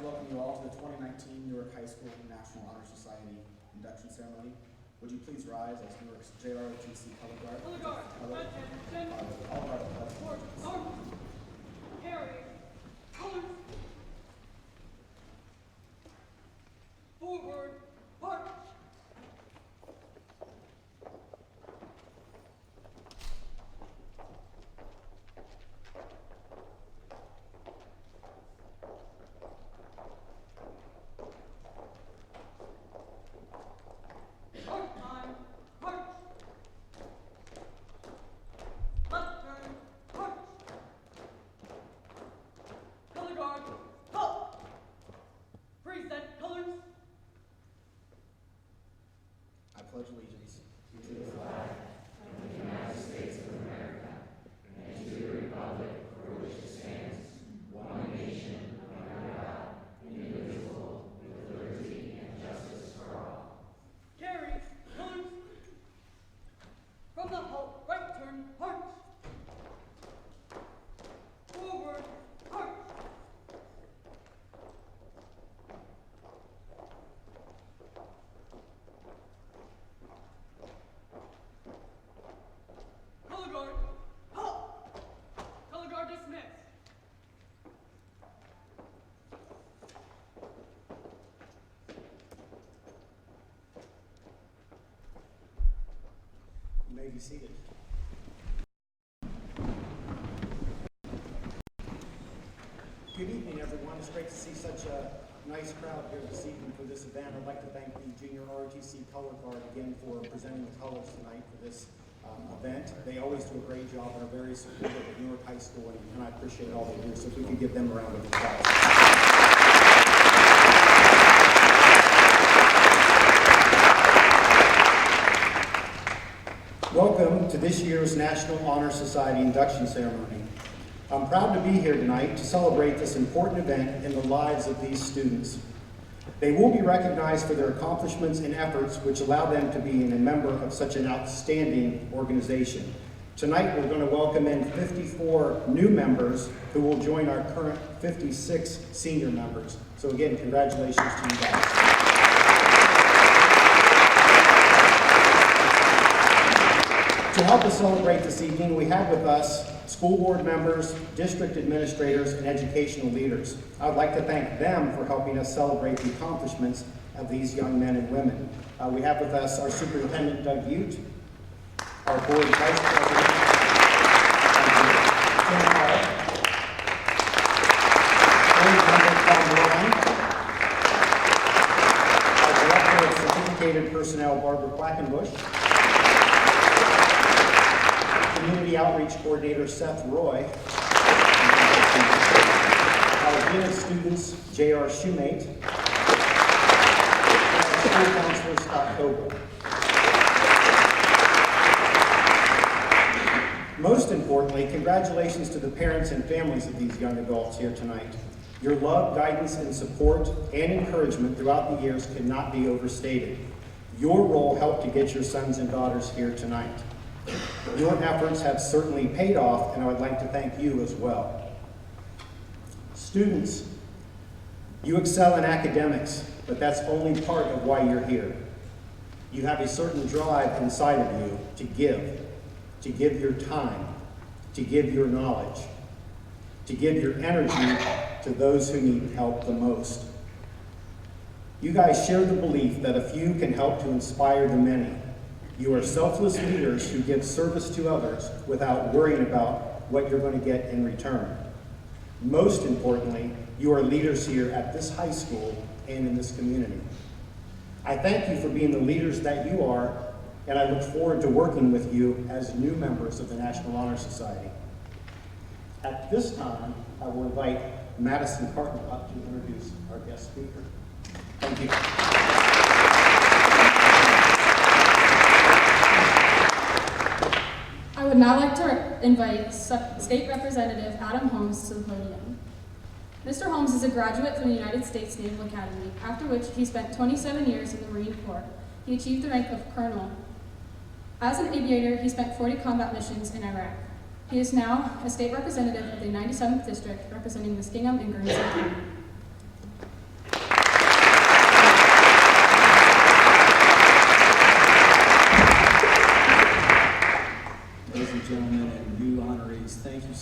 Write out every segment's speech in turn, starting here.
welcome you all to the 2019 Newark High School National Honor Society induction ceremony. Would you please rise as Newark's JROTC Color Guard? Color Guard, attention, arms, carry, colors, forward, march. Pledge allegiance to the flag of the United States of America and to the republic for which it stands, one nation, under God, indivisible, with liberty and justice for all. Carry, colors. From the right turn, march. Forward, march. Color guard, halt! Color guard dismissed. You may be seated. Good evening, everyone. It's great to see such a nice crowd here this evening for this event. I'd like to thank the Junior ROTC Color Guard again for presenting the colors tonight for this event. They always do a great job and are very supportive of Newark High School, and I appreciate all they do. So if we could give them a round of applause. Welcome to this year's National Honor Society induction ceremony. I'm proud to be here tonight to celebrate this important event in the lives of these students. They will be recognized for their accomplishments and efforts which allow them to be a member of such an outstanding organization. Tonight we're going to welcome in 54 new members who will join our current 56 senior members. So again, congratulations to you guys. To help us celebrate this evening, we have with us school board members, district administrators, and educational leaders. I would like to thank them for helping us celebrate the accomplishments of these young men and women. We have with us our superintendent, Doug Butte, our board vice president, Tim Hall, board member, Tom Ryan, our director of certificated personnel, Barbara Quackenbush, Community Outreach Coordinator Seth Roy, our Dean of Students J.R. Shoemate, and our School Counselor Scott Coble. Most importantly, congratulations to the parents and families of these young adults here tonight. Your love, guidance, and support and encouragement throughout the years cannot be overstated. Your role helped to get your sons and daughters here tonight. Your efforts have certainly paid off, and I would like to thank you as well. Students, you excel in academics, but that's only part of why you're here. You have a certain drive inside of you to give your time, to give your knowledge, to give your energy to those who need help the most. You guys share the belief that a few can help to inspire the many. You are selfless leaders who give service to others without worrying about what you're going to get in return. Most importantly, you are leaders here at this high school and in this community. I thank you for being the leaders that you are, and I look forward to working with you as new members of the National Honor Society. At this time, I will invite Madison Carton up to introduce our guest speaker. Thank you. I would now like to invite State Representative Adam Holmes to the podium. Mr. Holmes is a graduate from the United States Naval Academy, after which he spent 27 years in the Marine Corps. He achieved the rank of colonel. As an aviator, he spent 40 combat missions in Iraq. He is now a state representative of the 97th District, representing Muskingum and Guernsey County.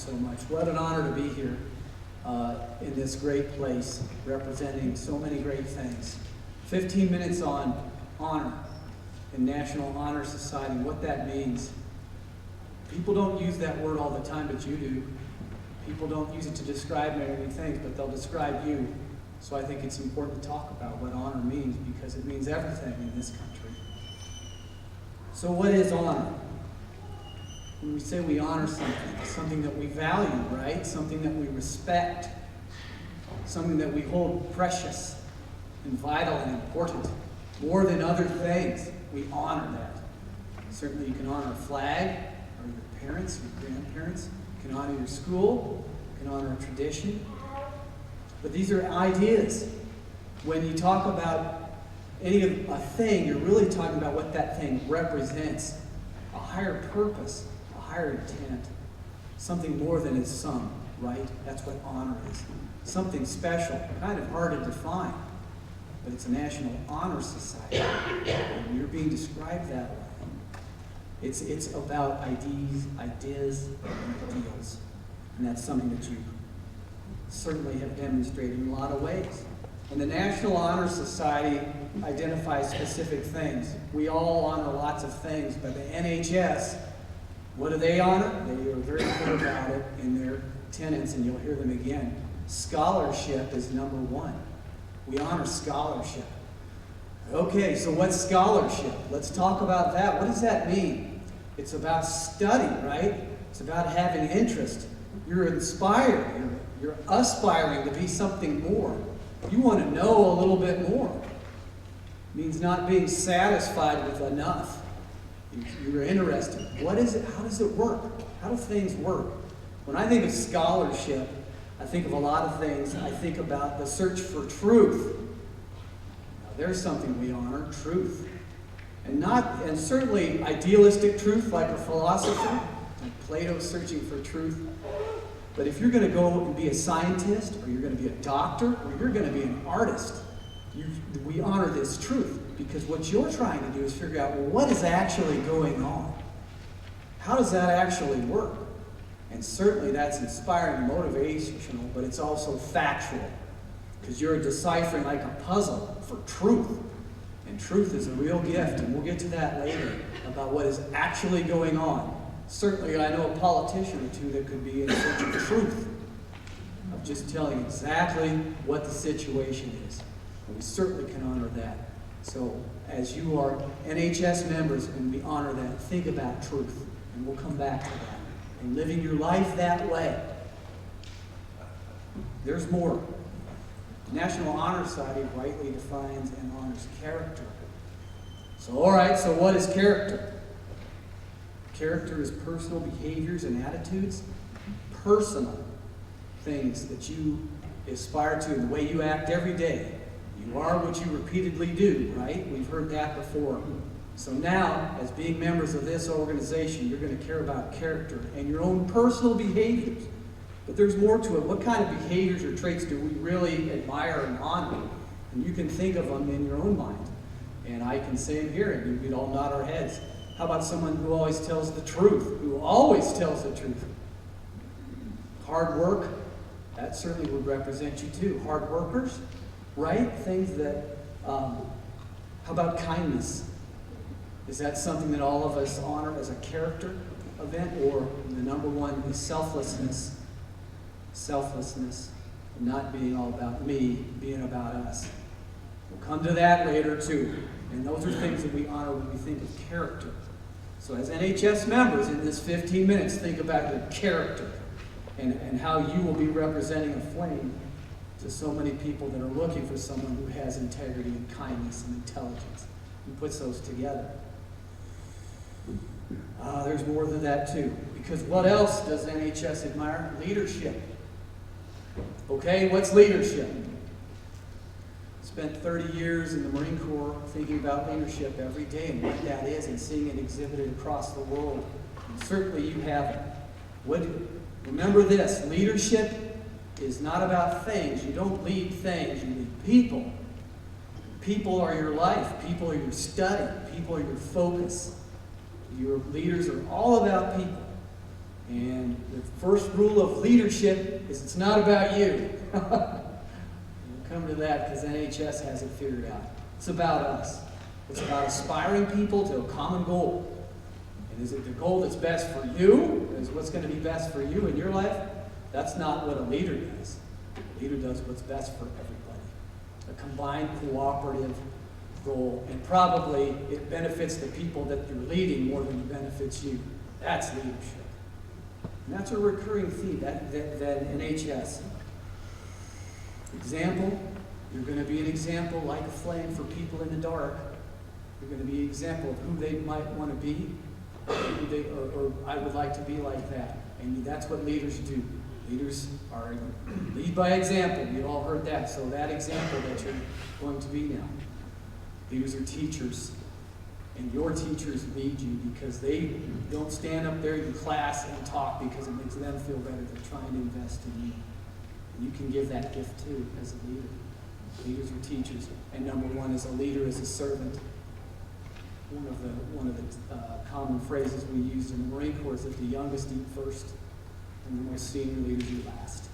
so much. What an honor to be here in this great place, representing so many great things. 15 minutes on honor and National Honor Society, what that means. People don't use that word all the time, but you do. People don't use it to describe many things, but they'll describe you. So I think it's important to talk about what honor means, because it means everything in this country. So what is honor? When we say we honor something, it's something that we value, right? Something that we respect, something that we hold precious and vital and important. More than other things, we honor that. Certainly you can honor a flag, or your parents, your grandparents. You can honor your school, you can honor a tradition. But these are ideas. When you talk about any of a thing, you're really talking about what that thing represents. A higher purpose, a higher intent. Something more than is some, right? That's what honor is. Something special, kind of hard to define. But it's a National Honor Society. And you're being described that way. It's about ideas, and ideals. And that's something that you certainly have demonstrated in a lot of ways. And the National Honor Society identifies specific things. We all honor lots of things, but the NHS, what do they honor? They are very clear about it in their tenets, and you'll hear them again. Scholarship is number one. We honor scholarship. Okay, so what's scholarship? Let's talk about that. What does that mean? It's about study, right? It's about having interest. You're inspired. You're aspiring to be something more. You want to know a little bit more. It means not being satisfied with enough. You're interested. What is it? How does it work? How do things work? When I think of scholarship, I think of a lot of things. I think about the search for truth. Now, there's something we honor, truth. And certainly idealistic truth, like a philosopher, like Plato searching for truth. But if you're going to go and be a scientist, or you're going to be a doctor, or you're going to be an artist, we honor this truth. Because what you're trying to do is figure out, well, what is actually going on? How does that actually work? And certainly that's inspiring, motivational, but it's also factual. Because you're deciphering like a puzzle for truth. And truth is a real gift, and we'll get to that later, about what is actually going on. Certainly I know a politician or two that could be in search of truth, of just telling exactly what the situation is. And we certainly can honor that. So as you are NHS members and we honor that, think about truth, and we'll come back to that. And living your life that way. There's more. The National Honor Society rightly defines and honors character. So all right, so what is character? Character is personal behaviors and attitudes, personal things that you aspire to, the way you act every day. You are what you repeatedly do, right? We've heard that before. So now, as being members of this organization, you're going to care about character and your own personal behaviors. But there's more to it. What kind of behaviors or traits do we really admire and honor? And you can think of them in your own mind. And I can say them here, and we'd all nod our heads. How about someone who always tells the truth? Who always tells the truth? Hard work, that certainly would represent you too. Hard workers, right? Things that, how about kindness? Is that something that all of us honor as a character event? Or the number one is selflessness. Selflessness, not being all about me, being about us. We'll come to that later too. And those are things that we honor when we think of character. So as NHS members, in this 15 minutes, think about your character and how you will be representing a flame to so many people that are looking for someone who has integrity and kindness and intelligence and puts those together. There's more than that too. Because what else does NHS admire? Leadership. Okay, what's leadership? Spent 30 years in the Marine Corps thinking about leadership every day and what that is and seeing it exhibited across the world. And certainly you have it. Remember this, leadership is not about things. You don't lead things, you lead people. People are your life. People are your study. People are your focus. Your leaders are all about people. And the first rule of leadership is it's not about you. We'll come to that because NHS has it figured out. It's about us. It's about aspiring people to a common goal. And is it the goal that's best for you? Is what's going to be best for you in your life? That's not what a leader does. A leader does what's best for everybody. A combined cooperative goal. And probably it benefits the people that you're leading more than it benefits you. That's leadership. And that's a recurring theme that NHS. Example, you're going to be an example like a flame for people in the dark. You're going to be an example of who they might want to be, or I would like to be like that. And that's what leaders do. Leaders are lead by example. You've all heard that. So that example that you're going to be now. Leaders are teachers. And your teachers lead you because they don't stand up there in class and talk because it makes them feel better. They're trying to invest in you. And you can give that gift too as a leader. Leaders are teachers. And number one is a leader is a servant. One of the common phrases we used in the Marine Corps is that the youngest eat first and the more senior leaders eat last.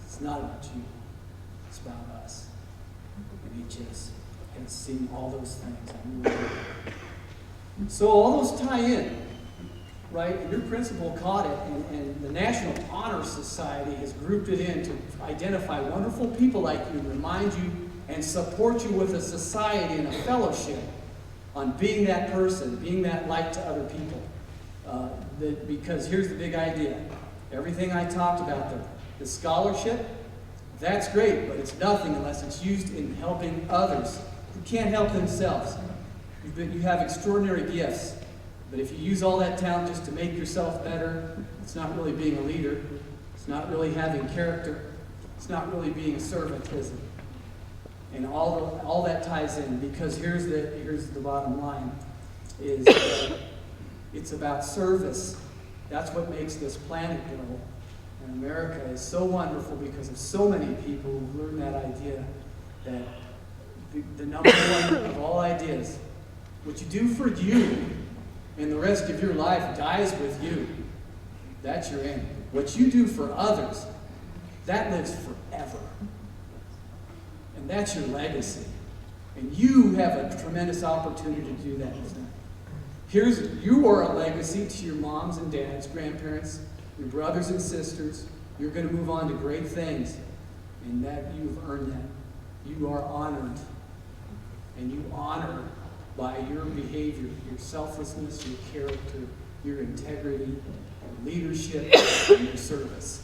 It's not about you. It's about us. And NHS has seen all those things. So all those tie in, right? And your principal caught it, and the National Honor Society has grouped it in to identify wonderful people like you, remind you, and support you with a society and a fellowship on being that person, being that light to other people. Because here's the big idea. Everything I talked about, the scholarship, that's great, but it's nothing unless it's used in helping others who can't help themselves. You have extraordinary gifts, but if you use all that talent just to make yourself better, it's not really being a leader. It's not really having character. It's not really being a servant, is it? And all that ties in, because here's the bottom line, is it's about service. That's what makes this planet go. And America is so wonderful because of so many people who learn that idea that the number one of all ideas, what you do for you and the rest of your life dies with you. That's your end. What you do for others, that lives forever. And that's your legacy. And you have a tremendous opportunity to do that. You are a legacy to your moms and dads, grandparents, your brothers and sisters. You're going to move on to great things. And that you've earned that. You are honored. And you honor by your behavior, your selflessness, your character, your integrity, your leadership, and your service.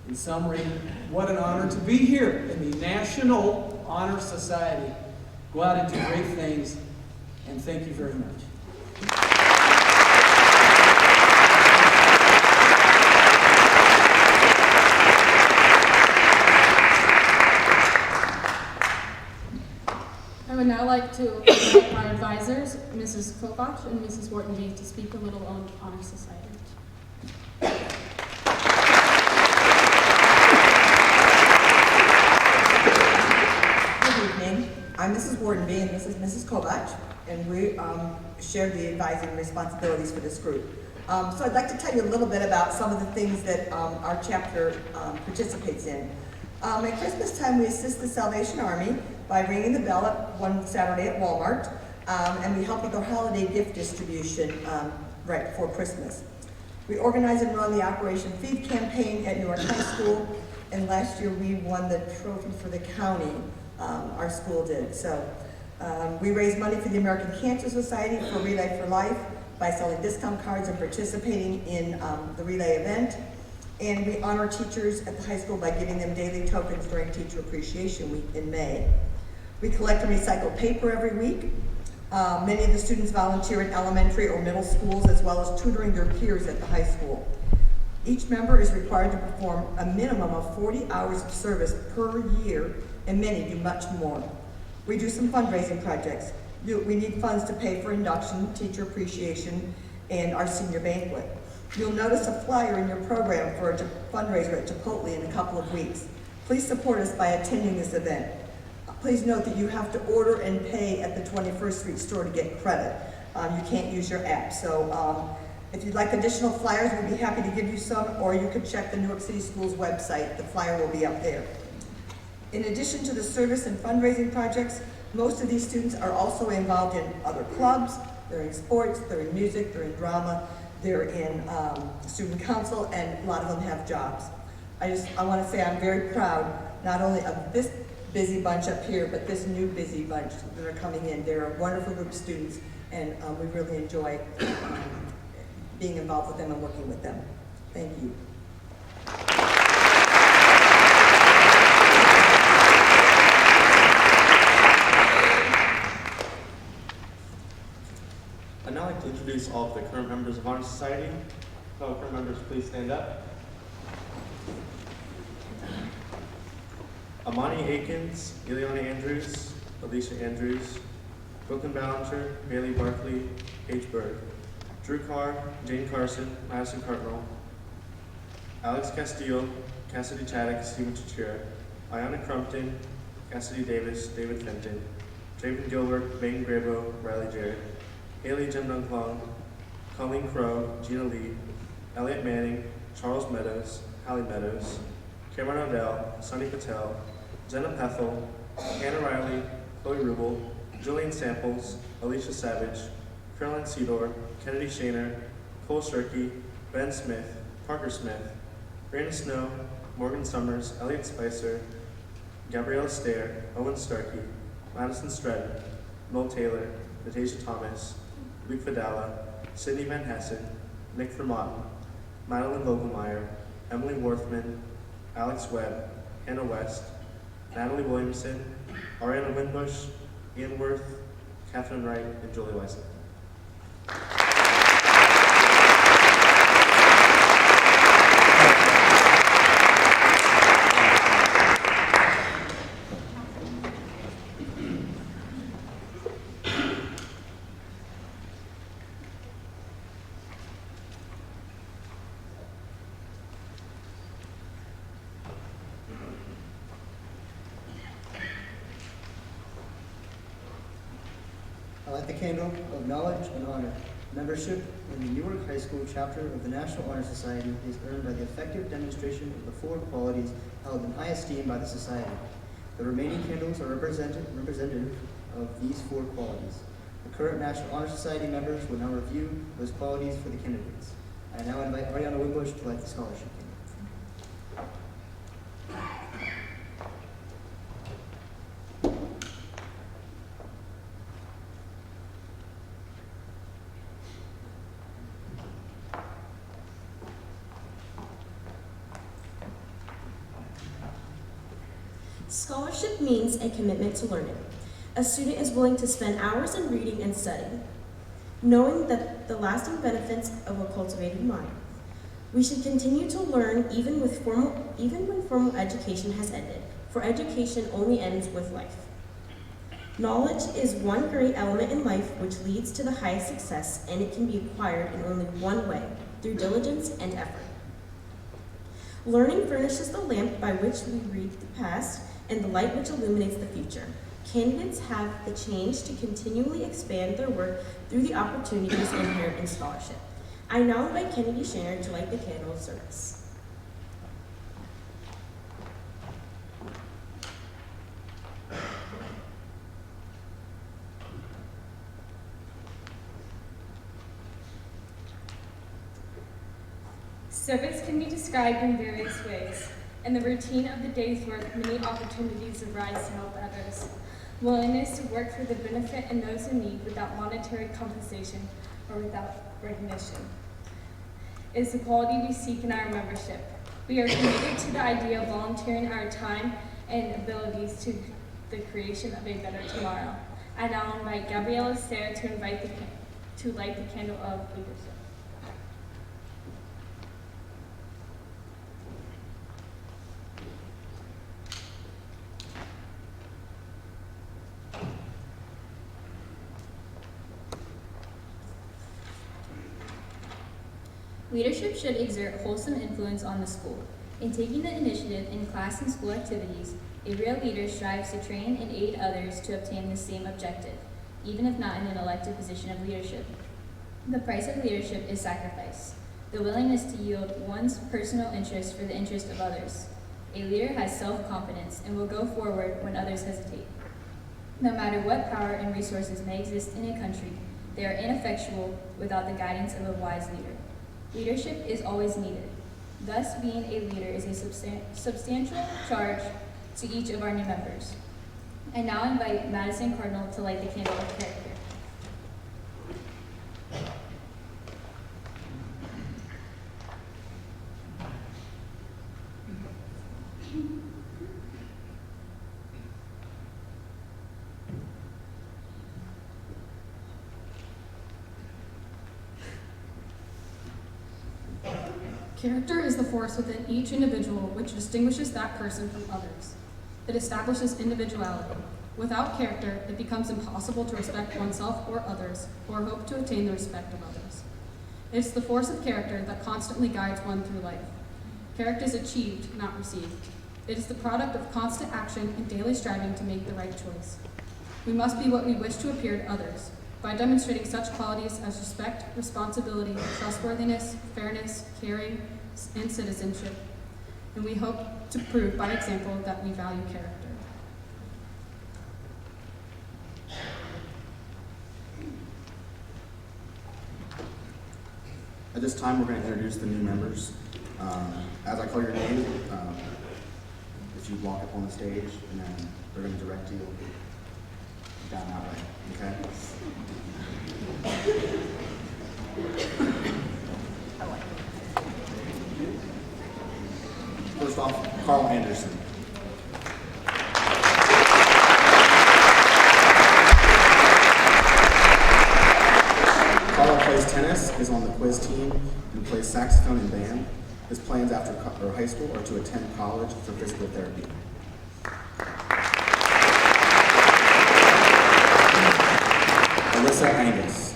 In summary, what an honor to be here in the National Honor Society. Go out and do great things, and thank you very much. I would now like to invite our advisors, Mrs. Kovach and Mrs. Wharton-Bee, to speak a little on Honor Society. Good evening. I'm Mrs. Wharton-Bee and this is Mrs. Kovach, and we share the advising responsibilities for this group. So I'd like to tell you a little bit about some of the things that our chapter participates in. At Christmas time, we assist the Salvation Army by ringing the bell at one Saturday at Walmart, and we help with our holiday gift distribution right before Christmas. We organize and run the Operation Feed campaign at Newark High School, and last year we won the trophy for the county, our school did. So we raise money for the American Cancer Society for Relay for Life by selling discount cards and participating in the relay event. And we honor teachers at the high school by giving them daily tokens during Teacher Appreciation Week in May. We collect and recycle paper every week. Many of the students volunteer in elementary or middle schools as well as tutoring their peers at the high school. Each member is required to perform a minimum of 40 hours of service per year, and many do much more. We do some fundraising projects. We need funds to pay for Induction, Teacher Appreciation, and our senior banquet. You'll notice a flyer in your program for a fundraiser at Chipotle in a couple of weeks. Please support us by attending this event. Please note that you have to order and pay at the 21st Street store to get credit. You can't use your app. So If you'd like additional flyers, we'd be happy to give you some, or you could check the New York City Schools website. The flyer will be up there. In addition to the service and fundraising projects, most of these students are also involved in other clubs. They're in sports, they're in music, they're in drama, they're in student council, and a lot of them have jobs. I want to say I'm very proud, not only of this busy bunch up here, but this new busy bunch that are coming in. They're a wonderful group of students, and we really enjoy being involved with them and working with them. Thank you. I'd now like to introduce all of the current members of Honor Society. Fellow current members, please stand up. Amani Akins, Ileana Andrews, Alicia Andrews, Brooklyn Ballinger, Bailey Barkley, Paige Berg, Drew Carr, Jane Carson, Madison Cardinal, Alex Castillo, Cassidy Chaddock, Stephen Chichira, Ayana Crumpton, Cassidy Davis, David Fenton, Draven Gilbert, Bain Grabo, Riley Jarrett, Haley Jim Dunklong, Colleen Crow, Gina Lee, Elliot Manning, Charles Meadows, Hallie Meadows, Cameron Odell, Sunny Patel, Jenna Pethel, Hannah Riley, Chloe Rubel, Julian Samples, Alicia Savage, Caroline Sedor, Kennedy Shaner, Cole Shirkey, Ben Smith, Parker Smith, Brandon Snow, Morgan Summers, Elliot Spicer, Gabrielle Stair, Owen Starkey, Madison Stratton, Noel Taylor, Natasha Thomas, Luke Fidala, Sydney Van Hessen, Nick Vermotten, Madeline Vogelmeyer, Emily Worthman, Alex Webb, Hannah West, Natalie Williamson, Ariana Winbush, Ian Worth, Catherine Wright, and Julie Weissman. I light the candle of knowledge and honor. Membership in the Newark High School chapter of the National Honor Society is earned by the effective demonstration of the four qualities held in high esteem by the Society. The remaining candles are representative of these four qualities. The current National Honor Society members will now review those qualities for the candidates. I now invite Ariana Winbush to light the scholarship candle. Scholarship means a commitment to learning. A student is willing to spend hours in reading and studying, knowing that the lasting benefits of a cultivated mind. We should continue to learn even when formal education has ended, for education only ends with life. Knowledge is one great element in life which leads to the highest success, and it can be acquired in only one way, through diligence and effort. Learning furnishes the lamp by which we read the past and the light which illuminates the future. Candidates have the chance to continually expand their work through the opportunities inherent in scholarship. I now invite Kennedy Shaner to light the candle of service. Service can be described in various ways. In the routine of the day's work, many opportunities arise to help others. Willingness to work for the benefit and those in need without monetary compensation or without recognition is the quality we seek in our membership. We are committed to the idea of volunteering our time and abilities to the creation of a better tomorrow. I now invite Gabrielle Esther to light the candle of leadership. Leadership should exert wholesome influence on the school. In taking the initiative in class and school activities, a real leader strives to train and aid others to obtain the same objective, even if not in an elected position of leadership. The price of leadership is sacrifice, the willingness to yield one's personal interest for the interest of others. A leader has self-confidence and will go forward when others hesitate. No matter what power and resources may exist in a country, they are ineffectual without the guidance of a wise leader. Leadership is always needed. Thus, being a leader is a substantial charge to each of our new members. I now invite Madison Cardinal to light the candle of character. Character is the force within each individual which distinguishes that person from others. It establishes individuality. Without character, it becomes impossible to respect oneself or others, or hope to attain the respect of others. It is the force of character that constantly guides one through life. Character is achieved, not received. It is the product of constant action and daily striving to make the right choice. We must be what we wish to appear to others, by demonstrating such qualities as respect, responsibility, trustworthiness, fairness, caring, and citizenship. And we hope to prove by example that we value character. At this time, we're going to introduce the new members. As I call your name, if you walk up on the stage, and then they're going to direct you down that way, okay? First off, Carl Anderson. Carl plays tennis, is on the quiz team, and plays saxophone and band. His plans after high school are to attend college for physical therapy. Alyssa Angus.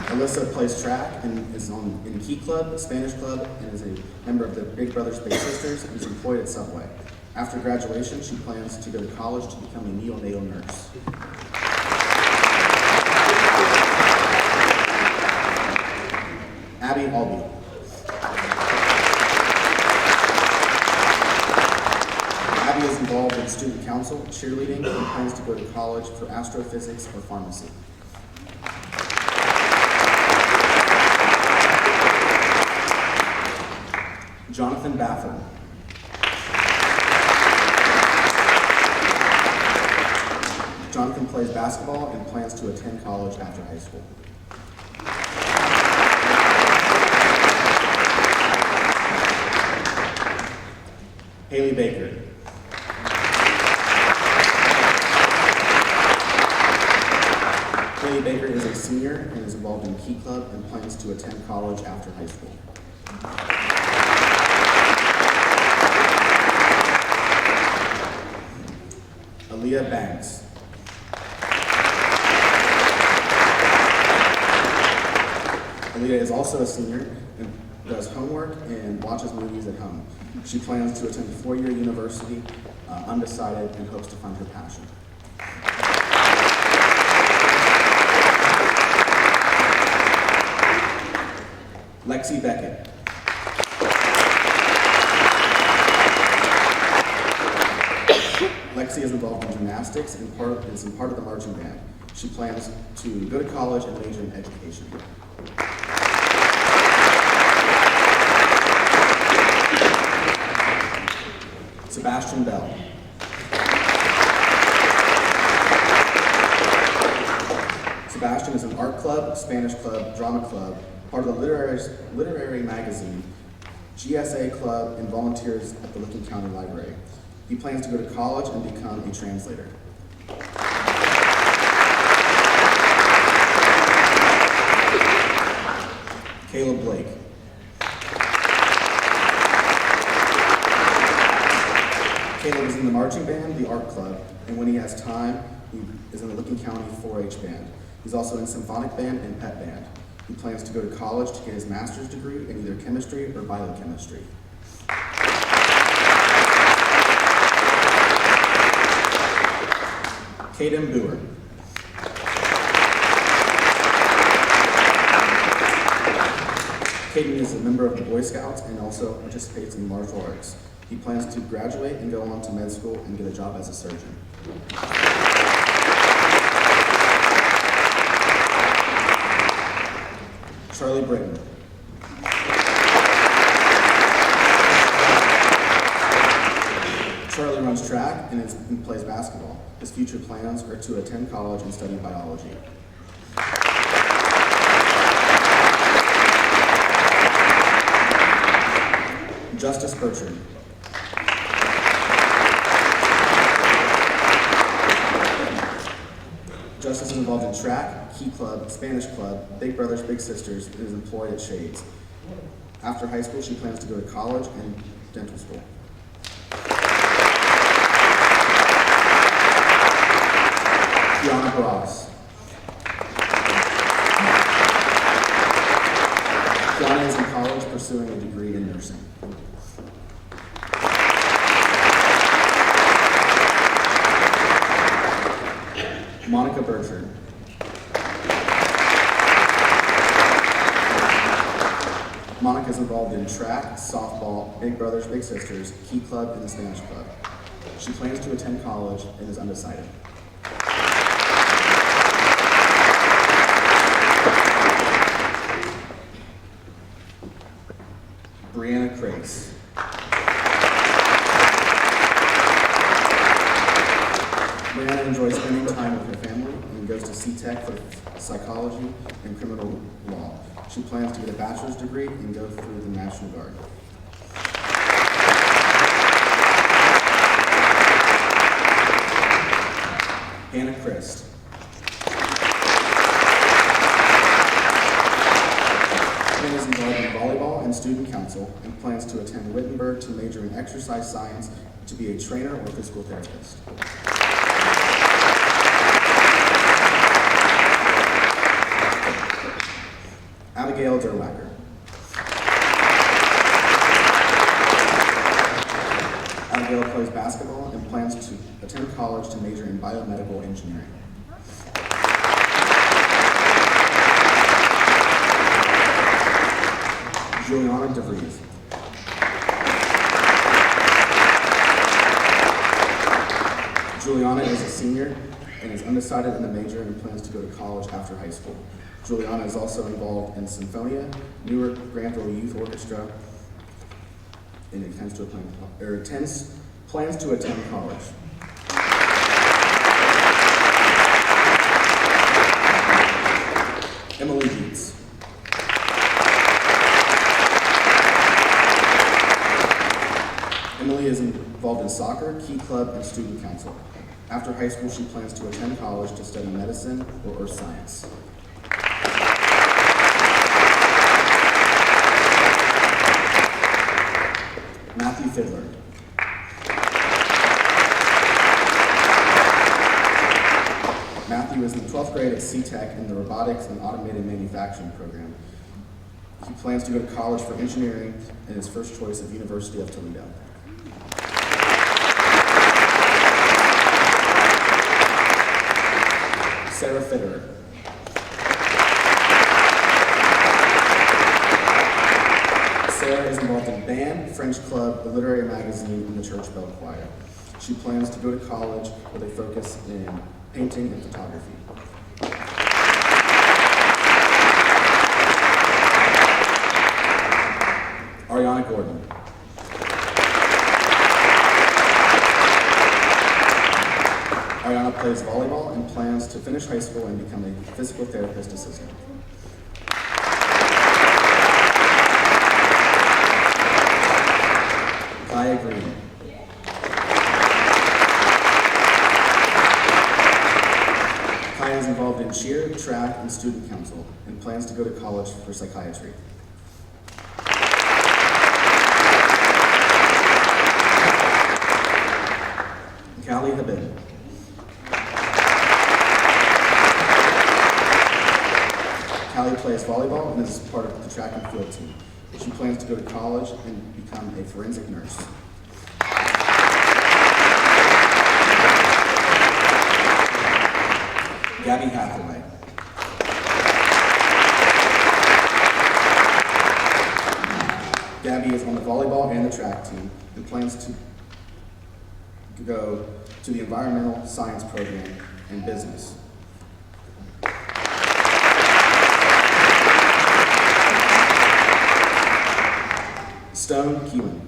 Alyssa plays track and is in Key Club, Spanish Club, and is a member of the Big Brothers Big Sisters and is employed at Subway. After graduation, she plans to go to college to become a neonatal nurse. Abby Albee. Abby is involved in student council, cheerleading, and plans to go to college for astrophysics or pharmacy. Jonathan Baffin. Jonathan plays basketball and plans to attend college after high school. Haley Baker. Haley Baker is a senior and is involved in Key Club and plans to attend college after high school. Aaliyah Banks. Aaliyah is also a senior and does homework and watches movies at home. She plans to attend a four-year university, undecided, and hopes to find her passion. Lexi Beckett. Lexi is involved in gymnastics and is in part of the marching band. She plans to go to college and major in education. Sebastian Bell. Sebastian is an art club, Spanish club, drama club, part of the literary magazine, GSA club, and volunteers at the Licking County Library. He plans to go to college and become a translator. Caleb Blake. Caleb is in the marching band, the art club, and when he has time, he is in the Licking County 4-H band. He's also in symphonic band and pep band. He plans to go to college to get his master's degree in either chemistry or biochemistry. Kaden Boer. Caden is a member of the Boy Scouts and also participates in martial arts. He plans to graduate and go on to med school and get a job as a surgeon. Charlie Britton. Charlie runs track and plays basketball. His future plans are to attend college and study biology. Justice Bertrand. Justice is involved in track, Key Club, Spanish Club, Big Brothers Big Sisters, and is employed at Shades. After high school, she plans to go to college and dental school. Kiana Bras. Kiana is in college pursuing a degree in nursing. Monica Bertrand. Monica is involved in track, softball, Big Brothers Big Sisters, Key Club, and the Spanish Club. She plans to attend college and is undecided. Brianna Crace. Brianna enjoys spending time with her family and goes to C-Tech for psychology and criminal law. She plans to get a bachelor's degree and go through the National Guard. Hannah Christ. Hannah is involved in volleyball and student council and plans to attend Wittenberg to major in exercise science to be a trainer or physical therapist. Abigail Derwacker. Abigail plays basketball and plans to attend college to major in biomedical engineering. Juliana DeVries. Juliana is a senior and is undecided in the major and plans to go to college after high school. Juliana is also involved in Symphonia, Newark Granville Youth Orchestra, and plans to attend college. Emily Dietz. Emily is involved in soccer, Key Club, and student council. After high school, she plans to attend college to study medicine or earth science. Matthew Fiddler. Matthew is in the 12th grade at C-Tech in the Robotics and Automated Manufacturing program. He plans to go to college for engineering and his first choice of University of Toledo. Sarah Fitterer. Sarah is involved in band, French club, the literary magazine, and the church bell choir. She plans to go to college with a focus in painting and photography. Ariana Gordon. Ariana plays volleyball and plans to finish high school and become a physical therapist assistant. Kaya Green. Kaya is involved in cheer, track, and student council and plans to go to college for psychiatry. Callie Habib. Callie plays volleyball and is part of the track and field team. She plans to go to college and become a forensic nurse. Gabby Hathaway. Gabby is on the volleyball and the track team and plans to go to the environmental science program and business. Stone Keelan.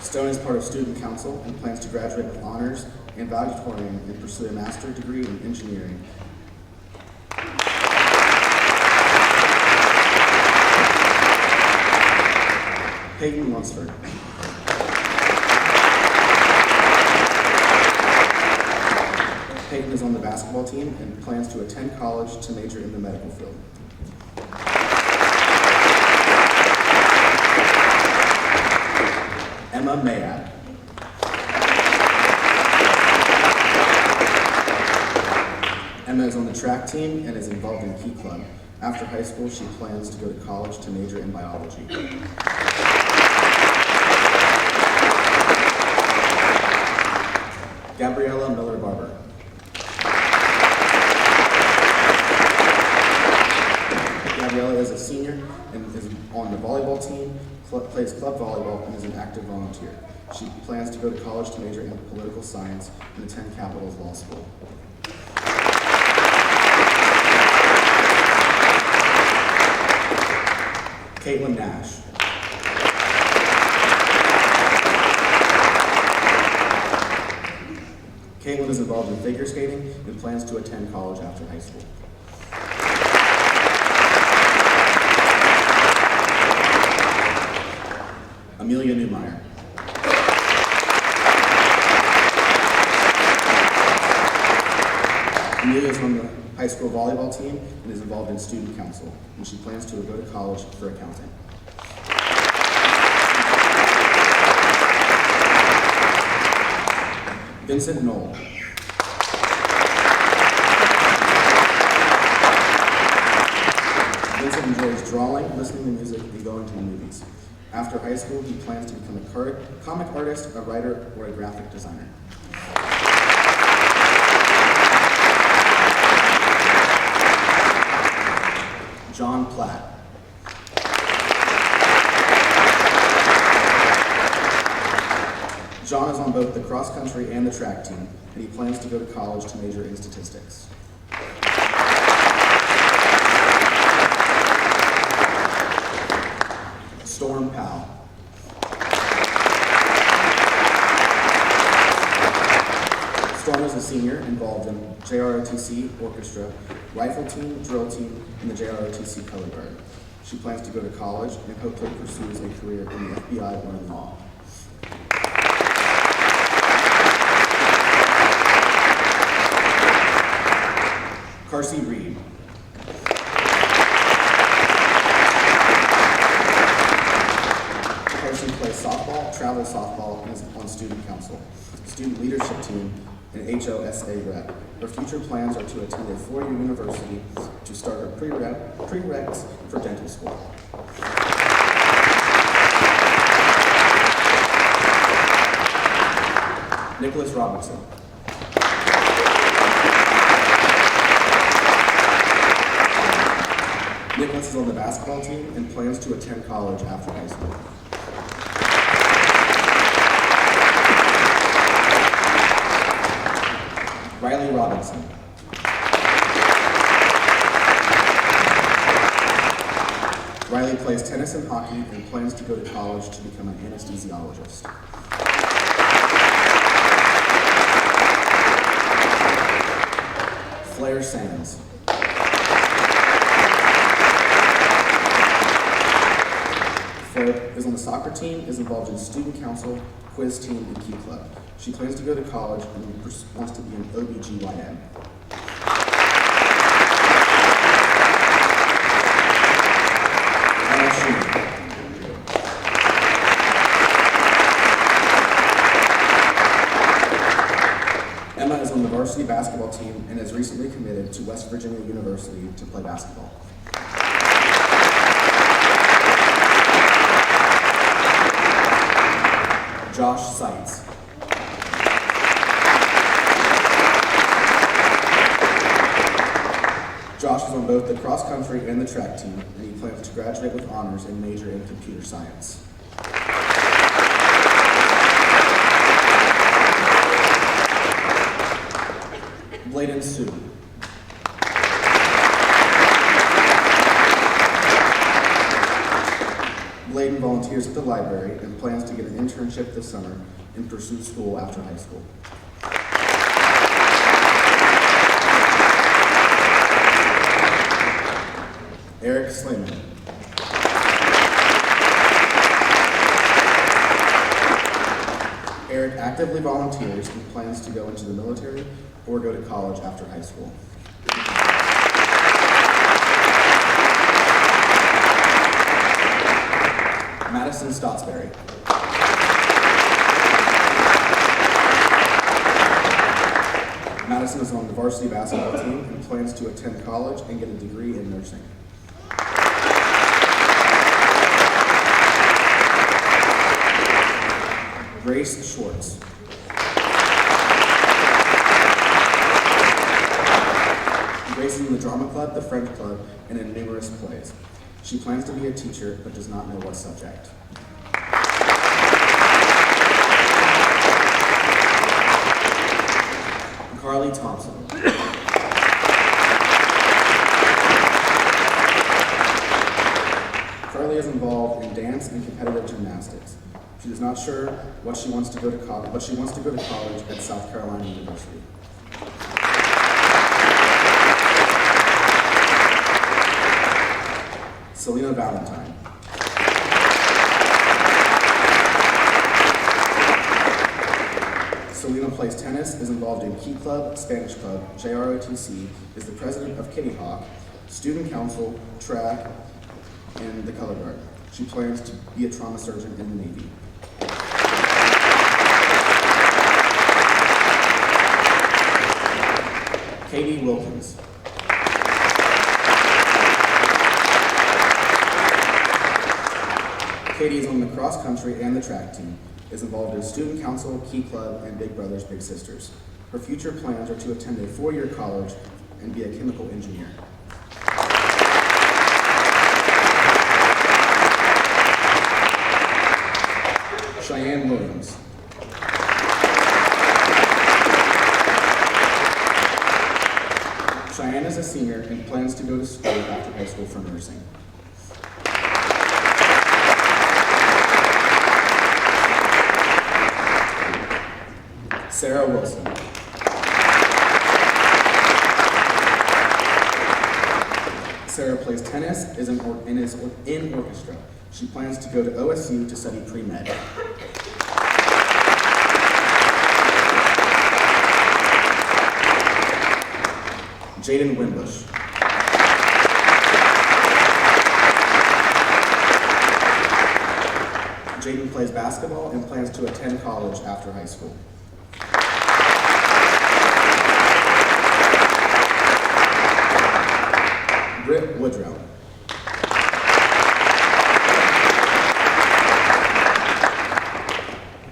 Stone is part of student council and plans to graduate with honors and valedictorian and pursue a master's degree in engineering. Peyton Lunsford. Peyton is on the basketball team and plans to attend college to major in the medical field. Emma Mayad. Emma is on the track team and is involved in Key Club. After high school, she plans to go to college to major in biology. Gabriella Miller-Barber. Gabriella is a senior and is on the volleyball team, plays club volleyball, and is an active volunteer. She plans to go to college to major in political science and attend Capitol's Law School. Caitlin Nash. Caitlin is involved in figure skating and plans to attend college after high school. Amelia Newmeyer. Amelia is on the high school volleyball team and is involved in student council, and she plans to go to college for accounting. Vincent Knoll. Vincent enjoys drawing, listening to music, and going to the movies. After high school, he plans to become a comic artist, a writer, or a graphic designer. John Platt. John is on both the cross country and the track team, and he plans to go to college to major in statistics. Storm Powell. Storm is a senior involved in JROTC orchestra, rifle team, drill team, and the JROTC color guard. She plans to go to college and hopefully pursues a career in the FBI or in law. Carsey Reed. Carsey plays softball, travel softball, and is on student council, student leadership team, and HOSA rep. Her future plans are to attend a four-year university to start her prereqs for dental school. Nicholas Robertson. Nicholas is on the basketball team and plans to attend college after high school. Riley Robinson. Riley plays tennis and hockey and plans to go to college to become an anesthesiologist. Flair Sands. Flair is on the soccer team, is involved in student council, quiz team, and Key Club. She plans to go to college and wants to be an OBGYN. Emma Schumer. Emma is on the varsity basketball team and is recently committed to West Virginia University to play basketball. Josh Seitz. Josh is on both the cross country and the track team, and he plans to graduate with honors and major in computer science. Bladen Sue. Bladen volunteers at the library and plans to get an internship this summer and pursue school after high school. Eric Slayman. Eric actively volunteers and plans to go into the military or go to college after high school. Madison Stottsberry. Madison is on the varsity basketball team and plans to attend college and get a degree in nursing. Grace Schwartz. Grace is in the drama club, the French club, and in numerous plays. She plans to be a teacher, but does not know what subject. Carly Thompson. Carly is involved in dance and competitive gymnastics. She is not sure what she wants to go to college, but she wants to go to college at South Carolina University. Selena Valentine. Selena plays tennis, is involved in Key Club, Spanish Club, JROTC, is the president of Kitty Hawk, student council, track, and the color guard. She plans to be a trauma surgeon in the Navy. Katie Wilkins. Katie is on the cross country and the track team, is involved in student council, Key Club, and Big Brothers Big Sisters. Her future plans are to attend a 4-year college and be a chemical engineer. Cheyenne Williams. Cheyenne is a senior and plans to go to school after high school for nursing. Sarah Wilson. Sarah plays tennis and is in orchestra. She plans to go to OSU to study pre-med. Jaden Wimbush. Jaden plays basketball and plans to attend college after high school. Britt Woodrow.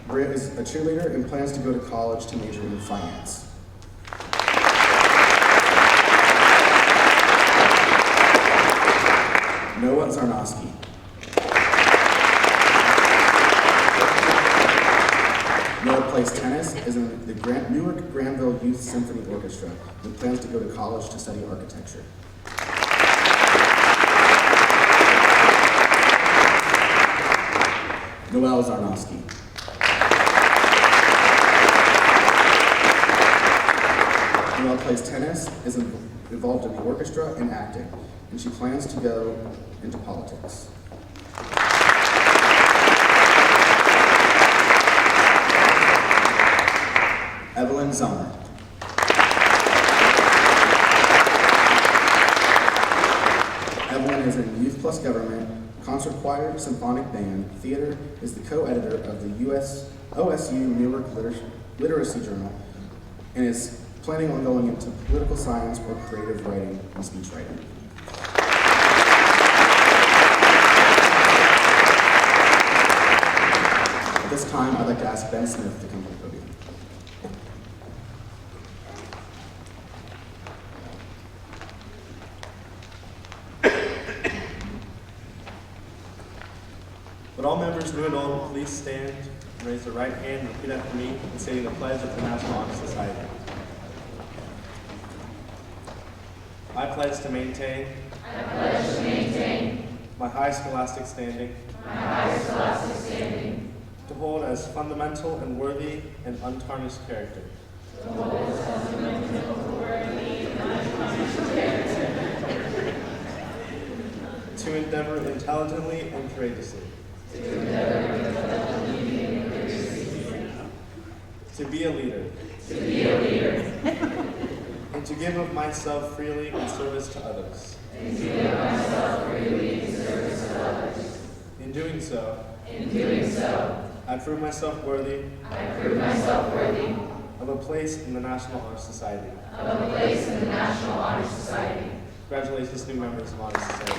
Britt is a cheerleader and plans to go to college to major in finance. Noah Zarnowski. Noah plays tennis, is in the Newark Granville Youth Symphony Orchestra, and plans to go to college to study architecture. Noelle Zarnowski. Noelle plays tennis, is involved in the orchestra and acting, and she plans to go into politics. Evelyn Zummer. Evelyn is in Youth Plus Government, concert choir, symphonic band, theater, is the co-editor of the OSU Newark Literacy Journal, and is planning on going into political science or creative writing and speech writing. At this time, I'd like to ask Ben Smith to come to the podium. Would all members, new and old, please stand and raise their right hand and repeat after me and say the pledge of the National Honor Society. I pledge to maintain my high scholastic standing, to hold as fundamental and worthy and untarnished character, to endeavor intelligently and courageously, to be a leader, and to give of myself freely in service to others. In doing so, I prove myself worthy of a place in the National Honor Society. Congratulations, new members of Honor Society.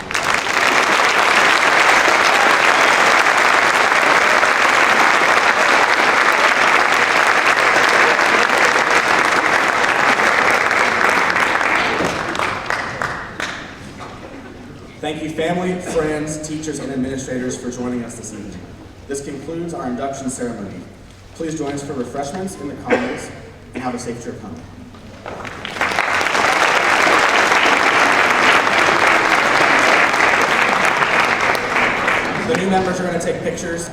Thank you, family, friends, teachers, and administrators for joining us this evening. This concludes our induction ceremony. Please join us for refreshments in the commons and have a safe trip home. The new members are going to take pictures.